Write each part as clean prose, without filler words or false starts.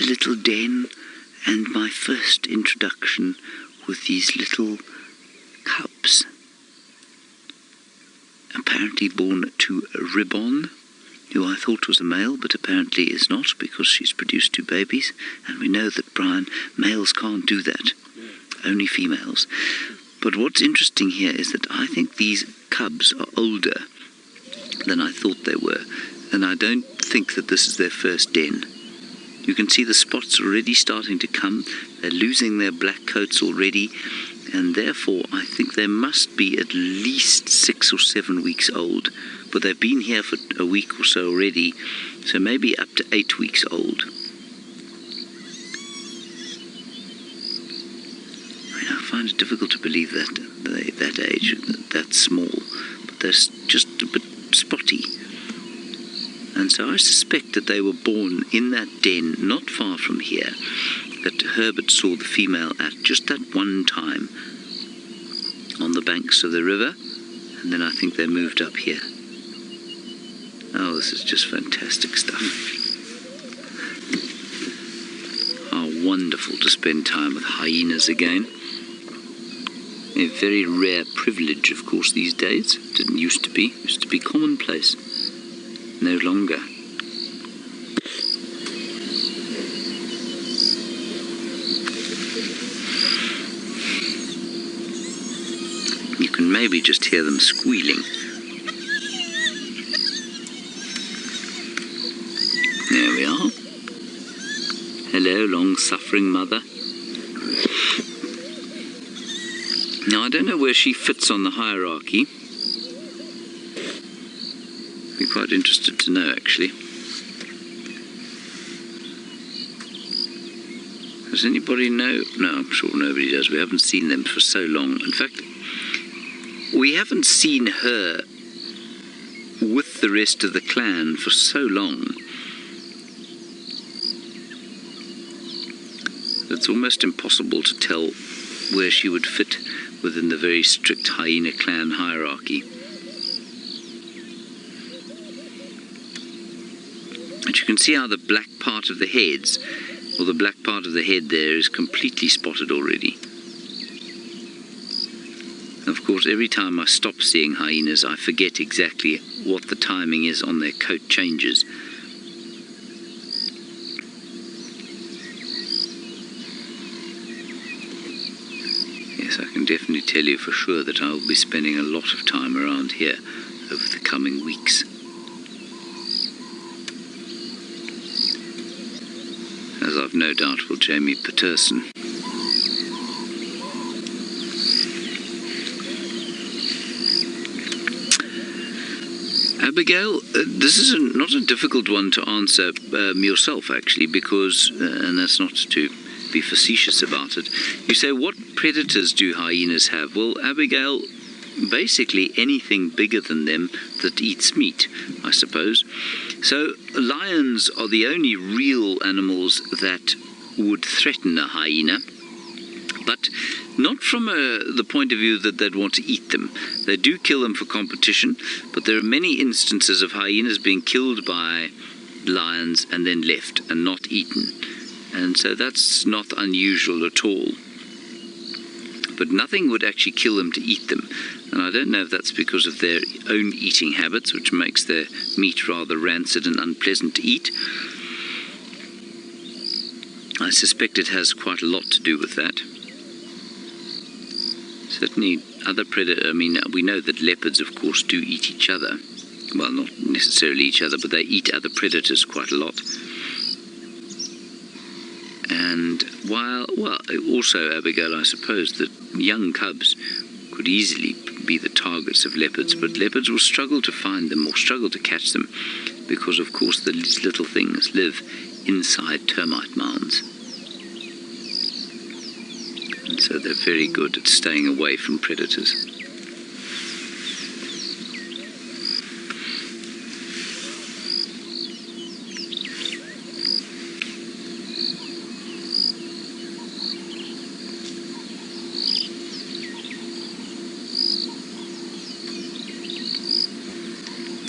little den and my first introduction with these little cubs. Apparently born to a Ribbon, who I thought was a male, but apparently is not, because she's produced 2 babies, and we know that, Brian, males can't do that, only females. But what's interesting here is that I think these cubs are older than I thought they were, and I don't think that this is their first den. You can see the spots already starting to come. They're losing their black coats already, and therefore I think they must be at least 6 or 7 weeks old. But they've been here for a week or so already, so maybe up to 8 weeks old. I mean, I find it difficult to believe that they're that age, that small, but they're just a bit spotty. And so I suspect that they were born in that den not far from here, that Herbert saw the female at just that one time on the banks of the river, and then I think they moved up here. Oh, this is just fantastic stuff. How wonderful to spend time with hyenas again. A very rare privilege, of course, these days. It didn't used to be. It used to be commonplace. No longer. You can maybe just hear them squealing. There we are. Hello, long-suffering mother. Now, I don't know where she fits on the hierarchy. Be quite interested to know, actually. Does anybody know? No, I'm sure nobody does. We haven't seen them for so long. In fact, we haven't seen her with the rest of the clan for so long. It's almost impossible to tell where she would fit within the very strict hyena clan hierarchy. And you can see how the black part of the heads, or the black part of the head there, is completely spotted already. Of course, every time I stop seeing hyenas, I forget exactly what the timing is on their coat changes. Yes, I can definitely tell you for sure that I will be spending a lot of time around here over the coming weeks. As I've no doubt will Jamie Patterson. Abigail, this is not a difficult one to answer yourself, actually, because, and that's not to be facetious about it, you say, what predators do hyenas have? Well, Abigail, basically anything bigger than them that eats meat, I suppose. So lions are the only real animals that would threaten a hyena, but not from the point of view that they'd want to eat them. They do kill them for competition, but there are many instances of hyenas being killed by lions and then left and not eaten. And so that's not unusual at all. But nothing would actually kill them to eat them. And I don't know if that's because of their own eating habits, which makes their meat rather rancid and unpleasant to eat. I suspect it has quite a lot to do with that. Certainly other predators, I mean, we know that leopards, of course, do eat each other. Well, not necessarily each other, but they eat other predators quite a lot. And while, well, also, Abigail, I suppose that young cubs could easily be the targets of leopards, but leopards will struggle to find them or struggle to catch them because, of course, these little things live inside termite mounds. And so they're very good at staying away from predators.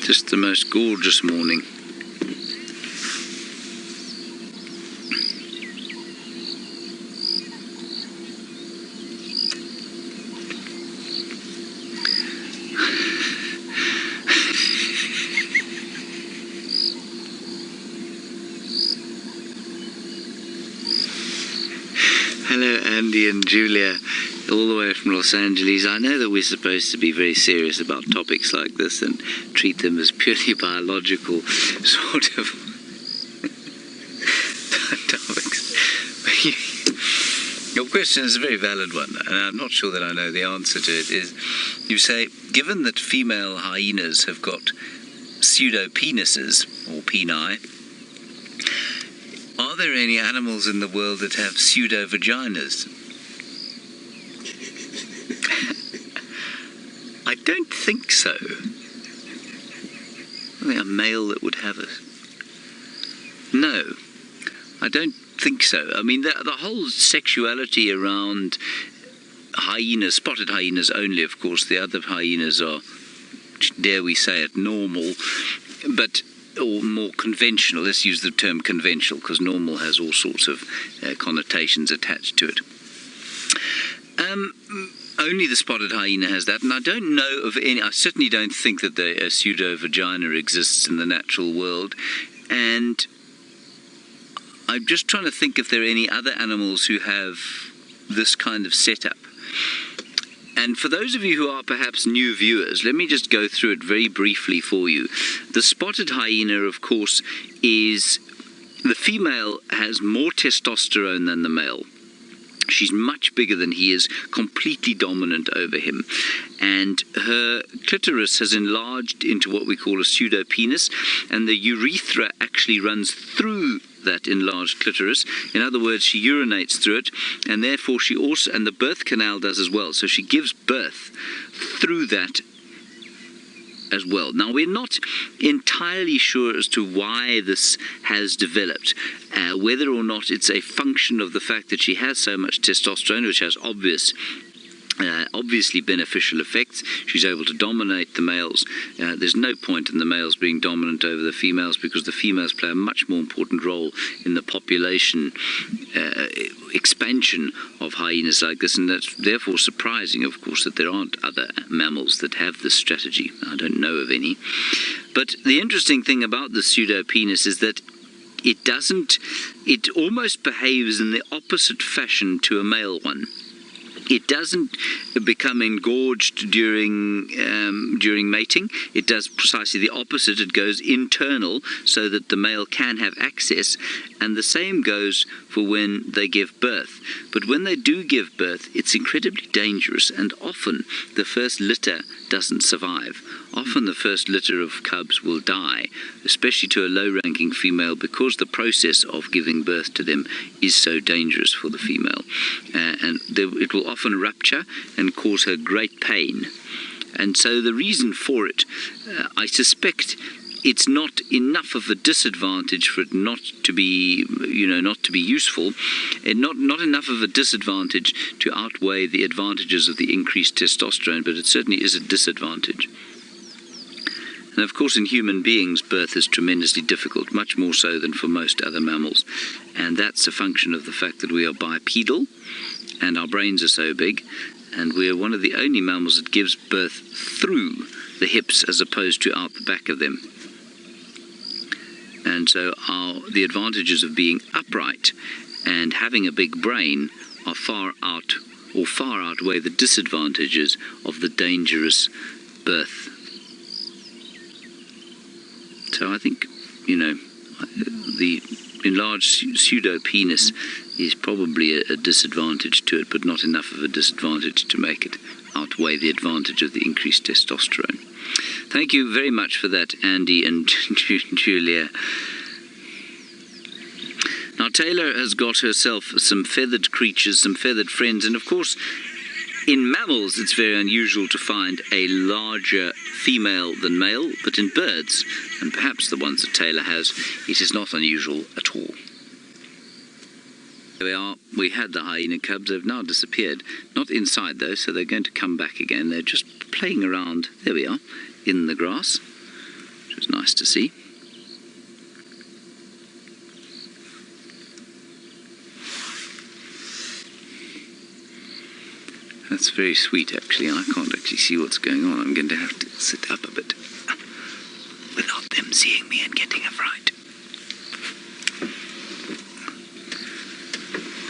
Just the most gorgeous morning. Hello, Andy and Julia, all the way from Los Angeles. I know that we're supposed to be very serious about topics like this and treat them as purely biological sort of topics. Your question is a very valid one, and I'm not sure that I know the answer to it. Is you say, given that female hyenas have got pseudo-penises, or peni, are there any animals in the world that have pseudo-vaginas? I don't think so. I think a male that would have it. No, I don't think so. I mean, the whole sexuality around hyenas, spotted hyenas only, of course. The other hyenas are, dare we say it, normal, but or more conventional. Let's use the term conventional, because normal has all sorts of connotations attached to it. Only the spotted hyena has that, and I don't know of any. I certainly don't think that a pseudo-vagina exists in the natural world, and I'm just trying to think if there are any other animals who have this kind of setup. And for those of you who are perhaps new viewers, let me just go through it very briefly for you. The spotted hyena, of course, is the female has more testosterone than the male. She's much bigger than he is, completely dominant over him. And her clitoris has enlarged into what we call a pseudopenis, and the urethra actually runs through that enlarged clitoris. In other words, she urinates through it, and therefore she also, and the birth canal does as well, so she gives birth through that as well. Now, we're not entirely sure as to why this has developed, whether or not it's a function of the fact that she has so much testosterone, which has obviously beneficial effects. She's able to dominate the males. There's no point in the males being dominant over the females, because the females play a much more important role in the population expansion of hyenas like this, and that's therefore surprising, of course, that there aren't other mammals that have this strategy. I don't know of any. But the interesting thing about the pseudopenis is that it almost behaves in the opposite fashion to a male one. It doesn't become engorged during mating. It does precisely the opposite. It goes internal so that the male can have access, and the same goes for when they give birth. But when they do give birth, it's incredibly dangerous, and often the first litter doesn't survive. Often the first litter of cubs will die, especially to a low-ranking female, because the process of giving birth to them is so dangerous for the female. And it will often rupture and cause her great pain. And so the reason for it, I suspect it's not enough of a disadvantage for it not to be, not to be useful, and not enough of a disadvantage to outweigh the advantages of the increased testosterone, but it certainly is a disadvantage. And of course, in human beings, birth is tremendously difficult, much more so than for most other mammals. And that's a function of the fact that we are bipedal, and our brains are so big, and we are one of the only mammals that gives birth through the hips as opposed to out the back of them. And so the advantages of being upright and having a big brain are far outweigh the disadvantages of the dangerous birth. So I think, the enlarged pseudopenis is probably a disadvantage to it, but not enough of a disadvantage to make it outweigh the advantage of the increased testosterone. Thank you very much for that, Andy and Julia. Now, Taylor has got herself some feathered creatures, some feathered friends, and of course, in mammals, it's very unusual to find a larger female than male, but in birds, and perhaps the ones that Taylor has, it is not unusual at all. There we are. We had the hyena cubs. They've now disappeared. Not inside, though, so they're going to come back again. They're just playing around, there we are, in the grass, which was nice to see. That's very sweet, actually. I can't actually see what's going on. I'm going to have to sit up a bit without them seeing me and getting a fright.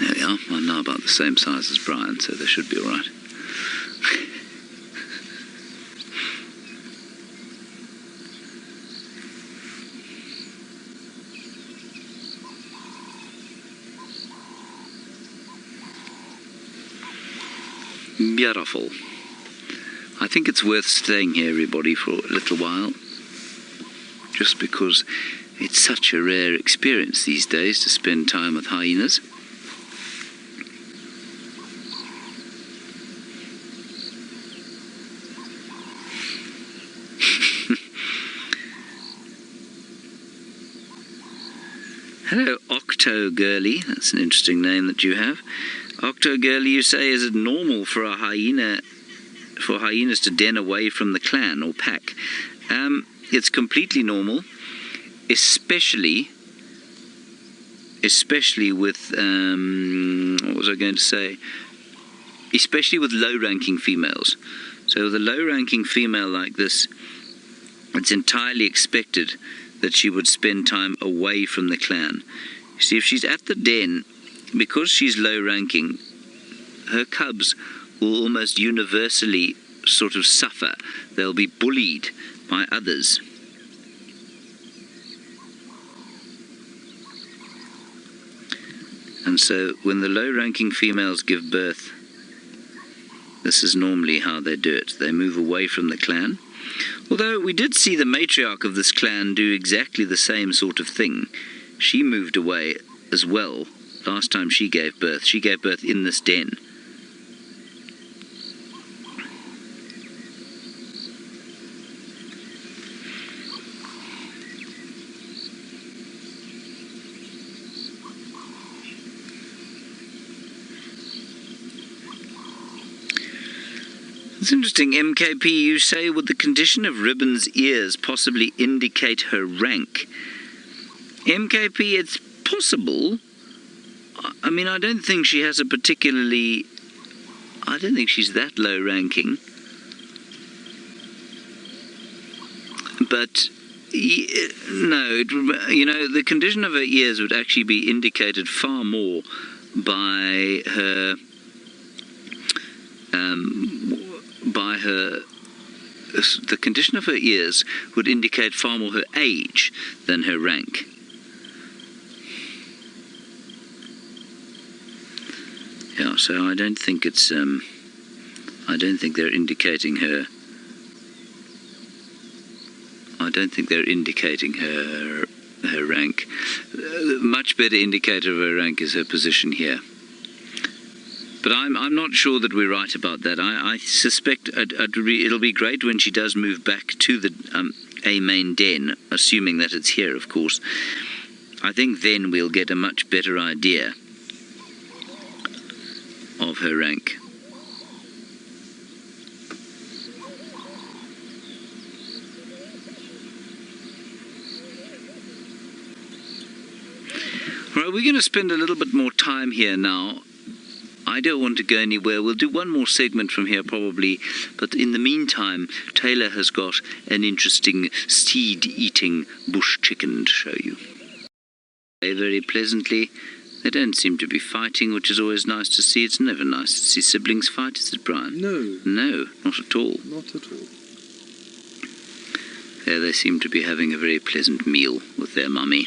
There we are. I'm now now about the same size as Brian, so they should be all right. Beautiful. I think it's worth staying here, everybody, for a little while, just because it's such a rare experience these days to spend time with hyenas. Hello, Octo Girly. That's an interesting name that you have. Octo Girly, you say, is it normal for a hyena, for hyenas to den away from the clan or pack? It's completely normal, especially with what was I going to say? Especially with low-ranking females. So with a low-ranking female like this, it's entirely expected that she would spend time away from the clan. You see, if she's at the den, because she's low-ranking, her cubs will almost universally sort of suffer. They'll be bullied by others. And so when the low-ranking females give birth, this is normally how they do it. They move away from the clan. Although we did see the matriarch of this clan do exactly the same sort of thing. She moved away as well. Last time she gave birth in this den. It's interesting, MKP, you say, would the condition of Ribbon's ears possibly indicate her rank? MKP, it's possible. I mean, I don't think she has a particularly... I don't think she's that low ranking. But, no, you know, the condition of her ears would actually be indicated far more by her... the condition of her ears would indicate far more her age than her rank. Yeah, so I don't think it's I don't think they're indicating her. I don't think they're indicating her rank. Much better indicator of her rank is her position here. But I'm not sure that we're right about that. I suspect it'll be great when she does move back to the a main den, assuming that it's here, of course. I think then we'll get a much better idea of her rank. Right, we're going to spend a little bit more time here now. I don't want to go anywhere. We'll do one more segment from here probably, but in the meantime, Taylor has got an interesting seed-eating bush chicken to show you. Very pleasantly. They don't seem to be fighting, which is always nice to see. It's never nice to see siblings fight, is it, Brian? No. No, not at all. Not at all. There they seem to be having a very pleasant meal with their mummy.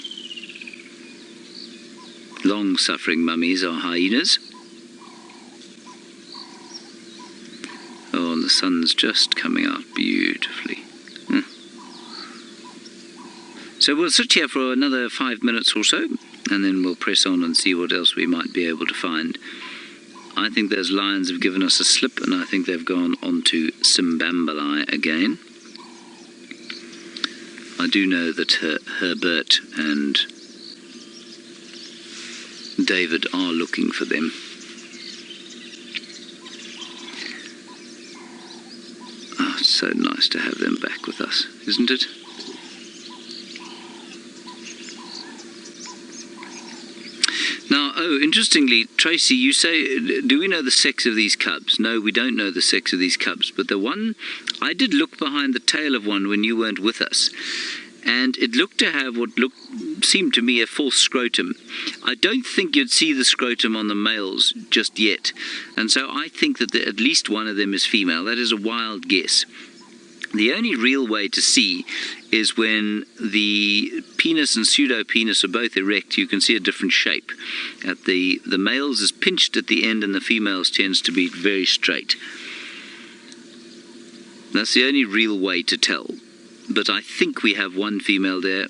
Long-suffering mummies are hyenas. Oh, and the sun's just coming out beautifully. So we'll sit here for another 5 minutes or so, and then we'll press on and see what else we might be able to find. I think those lions have given us a slip, and I think they've gone on to Simbambalai again. I do know that Herbert and David are looking for them. Oh, it's so nice to have them back with us, isn't it? Now, oh, interestingly, Tracy, you say, do we know the sex of these cubs? No, we don't know the sex of these cubs, but the one, I did look behind the tail of one when you weren't with us, and it looked to have what looked seem to me a false scrotum. I don't think you'd see the scrotum on the males just yet, and so I think that at least one of them is female. That is a wild guess. The only real way to see is when the penis and pseudopenis are both erect. You can see a different shape. At the males is pinched at the end, and the females tends to be very straight. That's the only real way to tell. But I think we have one female there,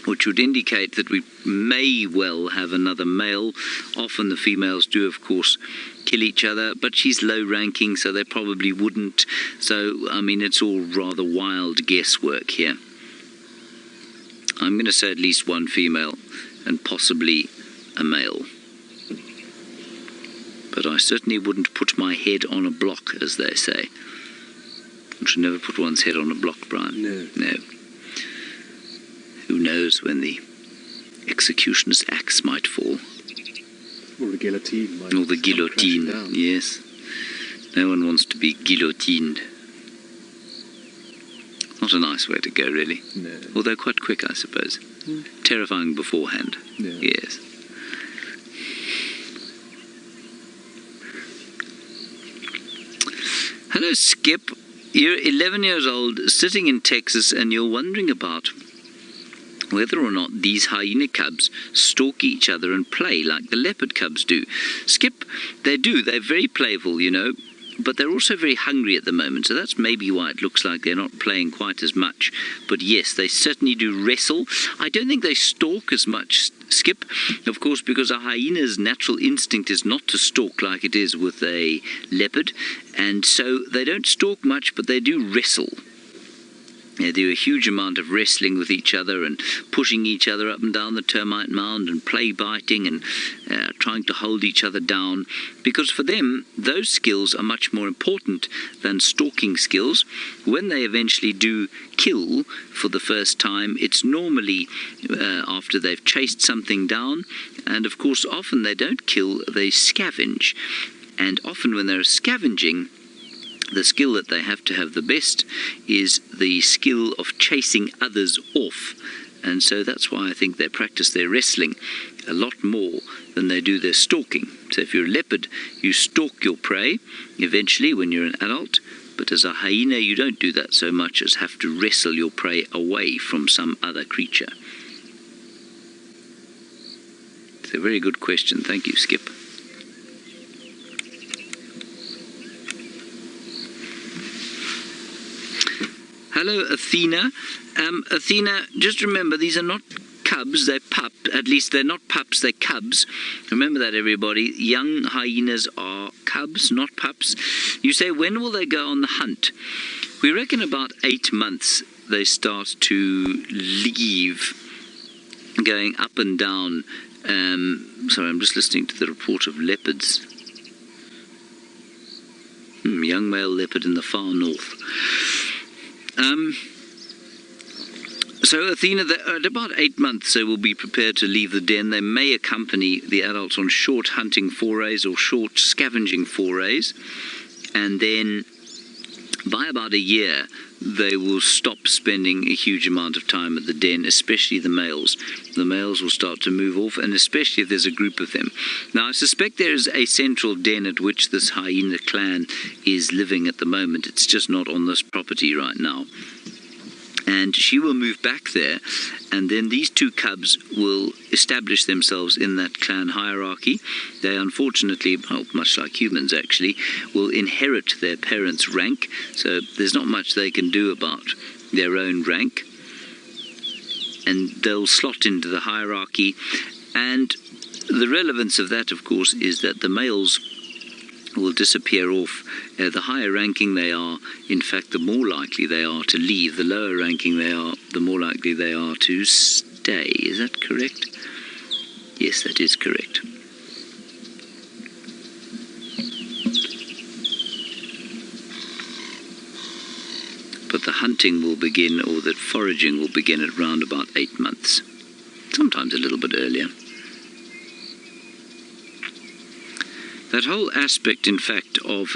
which would indicate that we may well have another male. Often the females do, of course, kill each other, but she's low ranking, so they probably wouldn't. So, I mean, it's all rather wild guesswork here. I'm going to say at least one female and possibly a male. But I certainly wouldn't put my head on a block, as they say. One should never put one's head on a block, Brian. No. Who knows when the executioner's axe might fall. Or the guillotine might. Or the guillotine, yes. No one wants to be guillotined. Not a nice way to go, really. No. Although quite quick, I suppose. Terrifying beforehand. Yeah. Yes. Hello, Skip. You're 11 years old, sitting in Texas, and you're wondering about whether or not these hyena cubs stalk each other and play like the leopard cubs do. Skip, they do. They're very playful, you know, but they're also very hungry at the moment, so that's maybe why it looks like they're not playing quite as much. But yes, they certainly do wrestle. I don't think they stalk as much, Skip, of course, because a hyena's natural instinct is not to stalk like it is with a leopard, and so they don't stalk much, but they do wrestle. They do a huge amount of wrestling with each other and pushing each other up and down the termite mound and play biting and trying to hold each other down, because for them those skills are much more important than stalking skills. When they eventually do kill for the first time, it's normally after they've chased something down, and of course often they don't kill, they scavenge. And often when they're scavenging, the skill that they have to have the best is the skill of chasing others off. And so that's why I think they practice their wrestling a lot more than they do their stalking. So if you're a leopard, you stalk your prey eventually when you're an adult, but as a hyena you don't do that so much as have to wrestle your prey away from some other creature. It's a very good question. Thank you, Skip. Hello, Athena. Athena, just remember, these are not cubs, they're pups. At least they're not pups, they're cubs. Remember that, everybody. Young hyenas are cubs, not pups. You say, when will they go on the hunt? We reckon about 8 months they start to leave, going up and down. Sorry, I'm just listening to the report of leopards. Young male leopard in the far north. So Athena, at about 8 months they will be prepared to leave the den. They may accompany the adults on short hunting forays or short scavenging forays, and then by about a year they will stop spending a huge amount of time at the den, especially the males. The males will start to move off, and especially if there's a group of them. Now I suspect there is a central den at which this hyena clan is living at the moment. It's just not on this property right now. And she will move back there, and then these two cubs will establish themselves in that clan hierarchy. They unfortunately, well, much like humans actually, will inherit their parents' rank, so there's not much they can do about their own rank. And they'll slot into the hierarchy, and the relevance of that, of course, is that the males will disappear off. The higher ranking they are, in fact, the more likely they are to leave. The lower ranking they are, the more likely they are to stay. Is that correct? Yes, that is correct. But the hunting will begin, or the foraging will begin at round about 8 months. Sometimes a little bit earlier. That whole aspect, in fact, of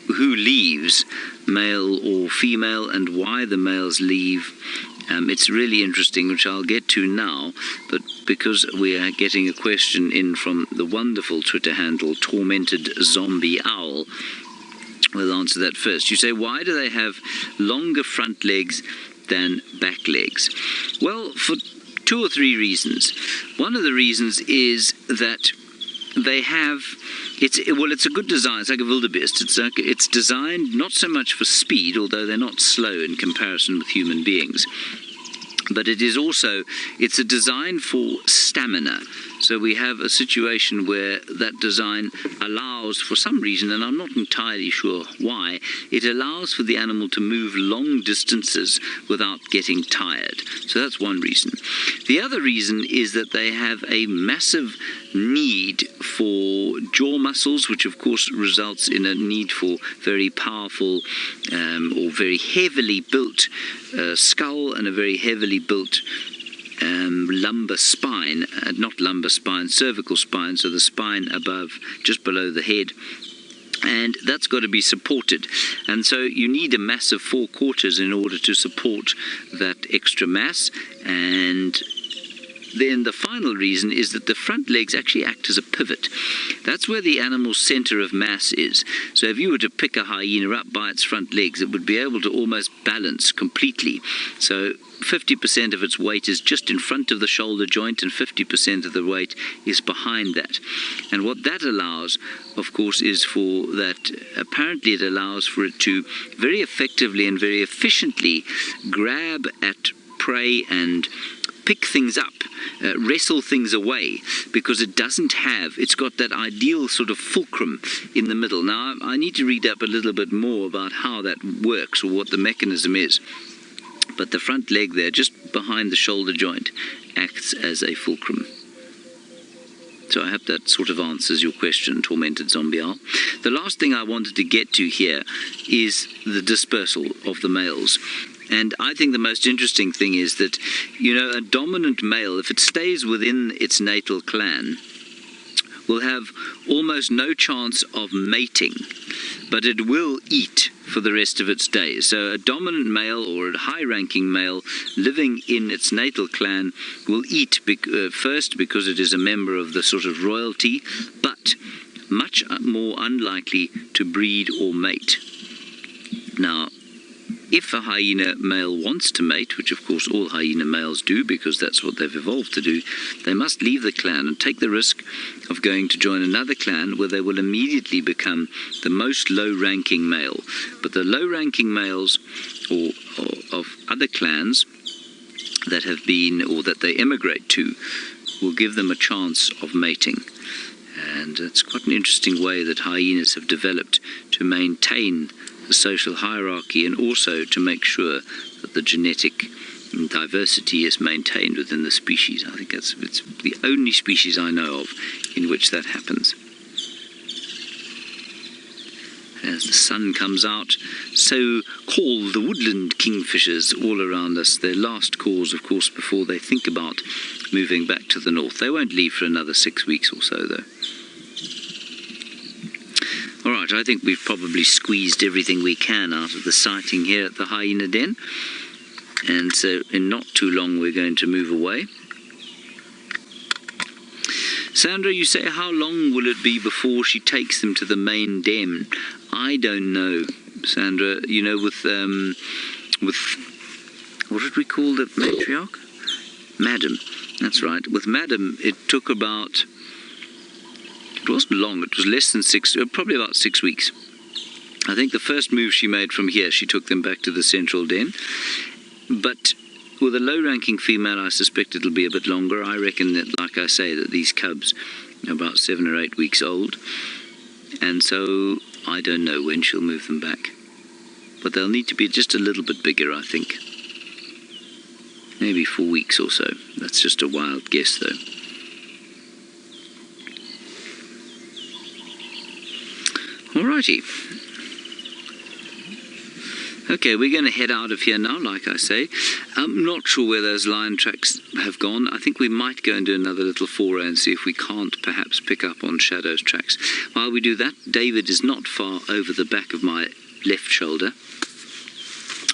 who leaves, male or female, and why the males leave, it's really interesting, which I'll get to now, but because we are getting a question in from the wonderful Twitter handle Tormented Zombie Owl, we'll answer that first. You say, why do they have longer front legs than back legs? Well, for 2 or 3 reasons. One of the reasons is that they have, it's a good design. It's like a wildebeest. It's designed not so much for speed, although they're not slow in comparison with human beings, but it's a design for stamina. So we have a situation where that design allows, for some reason, and I'm not entirely sure why, it allows for the animal to move long distances without getting tired. So that's one reason. The other reason is that they have a massive need for jaw muscles, which of course results in a need for very powerful or very heavily built skull and a very heavily built lumbar spine, cervical spine, so the spine just below the head, and that's got to be supported. And so you need a massive 4 quarters in order to support that extra mass. And then the final reason is that the front legs actually act as a pivot. That's where the animal's center of mass is. So if you were to pick a hyena up by its front legs, it would be able to almost balance completely. So 50% of its weight is just in front of the shoulder joint and 50% of the weight is behind that. And what that allows, of course, is for that, apparently it allows for it to very effectively and very efficiently grab at prey and pick things up, wrestle things away, because it's got that ideal sort of fulcrum in the middle. Now, I need to read up a little bit more about how that works or what the mechanism is. But the front leg there, just behind the shoulder joint, acts as a fulcrum. So I hope that sort of answers your question, Tormented Zombie Owl. The last thing I wanted to get to here is the dispersal of the males. And I think the most interesting thing is that, a dominant male, if it stays within its natal clan, will have almost no chance of mating, but it will eat for the rest of its days. So a dominant male or a high-ranking male living in its natal clan will eat first because it is a member of the sort of royalty, but much more unlikely to breed or mate. Now, if a hyena male wants to mate, which of course all hyena males do because that's what they've evolved to do, they must leave the clan and take the risk of going to join another clan where they will immediately become the most low-ranking male. But the low-ranking males or of other clans that have been, or that they emigrate to, will give them a chance of mating. And it's quite an interesting way that hyenas have developed to maintain the social hierarchy and also to make sure that the genetic diversity is maintained within the species. I think it's the only species I know of in which that happens. As the sun comes out, so call the woodland kingfishers all around us. Their last calls, of course, before they think about moving back to the north. They won't leave for another 6 weeks or so, though. All right, I think we've probably squeezed everything we can out of the sighting here at the Hyena Den. And so in not too long we're going to move away. Sandra, you say, how long will it be before she takes them to the main den? I don't know, Sandra. With what did we call the matriarch? Madam. That's right. With Madam, it took about... It wasn't long, it was less than probably about 6 weeks. I think the first move she made from here, she took them back to the central den. But with a low-ranking female, I suspect it'll be a bit longer. I reckon that, like I say, that these cubs are about 7 or 8 weeks old. And so I don't know when she'll move them back. But they'll need to be just a little bit bigger, I think. Maybe 4 weeks or so. That's just a wild guess, though. Alrighty. Okay, we're going to head out of here now, like I say. I'm not sure where those lion tracks have gone. I think we might go and do another little foray and see if we can't perhaps pick up on Shadow's tracks. While we do that, David is not far over the back of my left shoulder,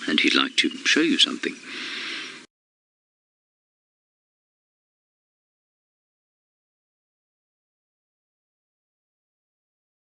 and he'd like to show you something.